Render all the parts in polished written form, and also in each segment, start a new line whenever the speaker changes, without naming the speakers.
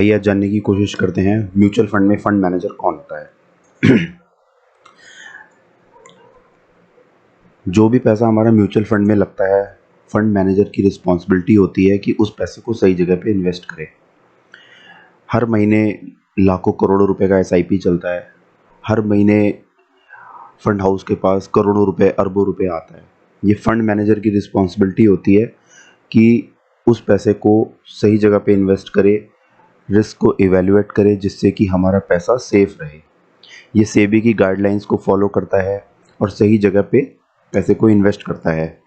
आइए आज जानने की कोशिश करते हैं म्यूचुअल फंड में फंड मैनेजर कौन होता है। जो भी पैसा हमारा म्यूचुअल फंड में लगता है, फंड मैनेजर की रिस्पॉन्सिबिलिटी होती है कि उस पैसे को सही जगह पे इन्वेस्ट करे। हर महीने लाखों करोड़ों रुपए का एसआईपी चलता है। हर महीने फंड हाउस के पास करोड़ों रुपए अरबों रुपए आता है। ये फंड मैनेजर की रिस्पॉन्सिबिलिटी होती है कि उस पैसे को सही जगह पे इन्वेस्ट करे, रिस्क को इवैल्यूएट करे, जिससे कि हमारा पैसा सेफ रहे। ये सेबी की गाइडलाइंस को फॉलो करता है और सही जगह पे पैसे को इन्वेस्ट करता है।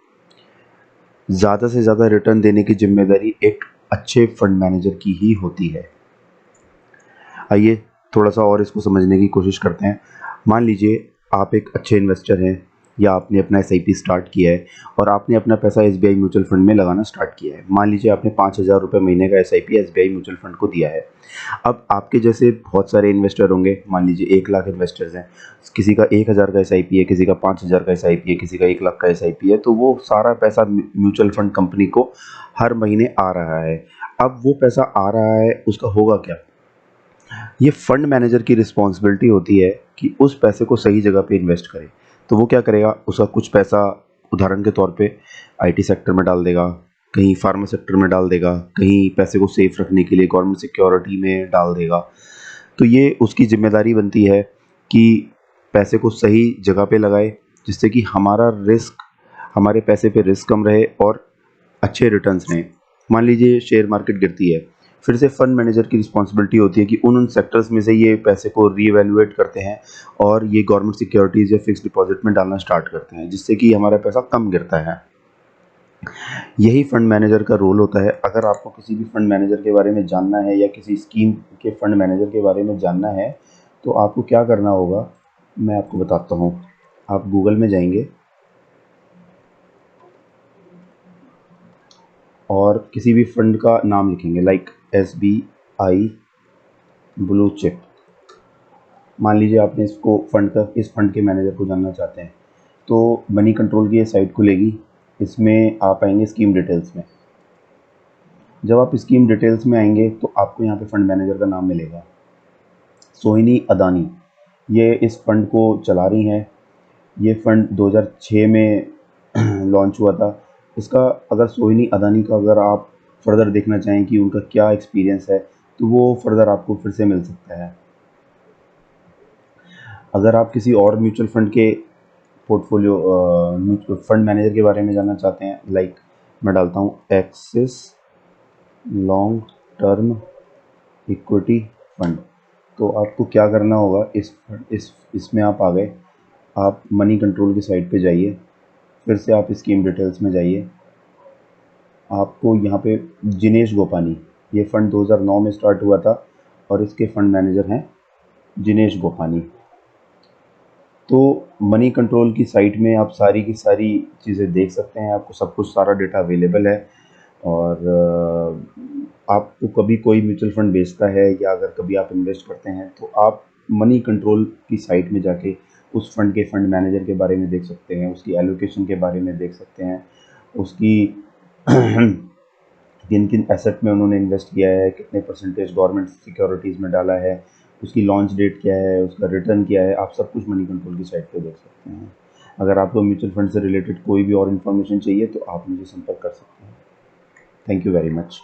ज़्यादा से ज़्यादा रिटर्न देने की जिम्मेदारी एक अच्छे फंड मैनेजर की ही होती है। आइए थोड़ा सा और इसको समझने की कोशिश करते हैं। मान लीजिए आप एक अच्छे इन्वेस्टर हैं या आपने अपना एसआईपी स्टार्ट किया है और आपने अपना पैसा एसबीआई म्यूचुअल फंड में लगाना स्टार्ट किया है। मान लीजिए आपने 5,000 रुपये महीने का एसआईपी एसबीआई म्यूचुअल फंड को दिया है। अब आपके जैसे बहुत सारे इन्वेस्टर होंगे, मान लीजिए 1 लाख इन्वेस्टर्स हैं, किसी का 1,000 का एसआईपी है, किसी का 5,000 का एसआईपी है, किसी का 1 लाख का एसआईपी है, तो वो सारा पैसा म्यूचुअल फंड कंपनी को हर महीने आ रहा है। अब वो पैसा आ रहा है, उसका होगा क्या? ये फंड मैनेजर की रिस्पॉन्सिबिलिटी होती है कि उस पैसे को सही जगह पे इन्वेस्ट करे। तो वो क्या करेगा, उसका कुछ पैसा उदाहरण के तौर पे आईटी सेक्टर में डाल देगा, कहीं फार्मा सेक्टर में डाल देगा, कहीं पैसे को सेफ रखने के लिए गवर्नमेंट सिक्योरिटी में डाल देगा। तो ये उसकी जिम्मेदारी बनती है कि पैसे को सही जगह पे लगाए, जिससे कि हमारे पैसे पे रिस्क कम रहे और अच्छे रिटर्न्स रहें। मान लीजिए शेयर मार्केट गिरती है, फिर से फंड मैनेजर की रिस्पॉन्सिबिलिटी होती है कि उन सेक्टर्स में से ये पैसे को रीवैल्यूएट करते हैं और ये गवर्नमेंट सिक्योरिटीज़ या फिक्स डिपॉजिट में डालना स्टार्ट करते हैं, जिससे कि हमारा पैसा कम गिरता है। यही फंड मैनेजर का रोल होता है। अगर आपको किसी भी फंड मैनेजर के बारे में जानना है या किसी स्कीम के फंड मैनेजर के बारे में जानना है, तो आपको क्या करना होगा, मैं आपको बताता हूँ। आप गूगल में जाएंगे और किसी भी फंड का नाम लिखेंगे, लाइक SBI ब्लू चिप। मान लीजिए आपने इस फंड के मैनेजर को जानना चाहते हैं, तो मनी कंट्रोल की ये साइट खुलेगी। इसमें आप आएंगे स्कीम डिटेल्स में। जब आप स्कीम डिटेल्स में आएंगे तो आपको यहाँ पे फंड मैनेजर का नाम मिलेगा, सोहिनी अदानी। ये इस फंड को चला रही हैं। ये फंड 2006 में लॉन्च हुआ था। इसका अगर सोहिनी अदानी का अगर आप फर्दर देखना चाहें कि उनका क्या एक्सपीरियंस है, तो वो फर्दर आपको फिर से मिल सकता है। अगर आप किसी और म्यूचुअल फंड के फंड मैनेजर के बारे में जानना चाहते हैं, लाइक मैं डालता हूँ axis long term equity fund, तो आपको क्या करना होगा, इसमें आप आ गए, आप मनी कंट्रोल की साइट पे जाइए, फिर से आप स्कीम डिटेल्स में जाइए। आपको यहाँ पे जिनेश गोपानी, ये फंड 2009 में स्टार्ट हुआ था और इसके फंड मैनेजर हैं जिनेश गोपानी। तो मनी कंट्रोल की साइट में आप सारी की सारी चीज़ें देख सकते हैं, आपको सब कुछ सारा डेटा अवेलेबल है। और आपको कभी कोई म्यूचुअल फंड बेचता है या अगर कभी आप इन्वेस्ट करते हैं, तो आप मनी कंट्रोल की साइट में जाके उस फंड के फंड मैनेजर के बारे में देख सकते हैं, उसकी एलोकेशन के बारे में देख सकते हैं, उसकी किन किन एसेट में उन्होंने इन्वेस्ट किया है, कितने परसेंटेज गवर्नमेंट सिक्योरिटीज़ में डाला है, उसकी लॉन्च डेट क्या है, उसका रिटर्न क्या है, आप सब कुछ मनी कंट्रोल की साइट पे देख सकते हैं। अगर आपको म्यूचुअल फंड से रिलेटेड कोई भी और इन्फॉर्मेशन चाहिए तो आप मुझे संपर्क कर सकते हैं। Thank you very much.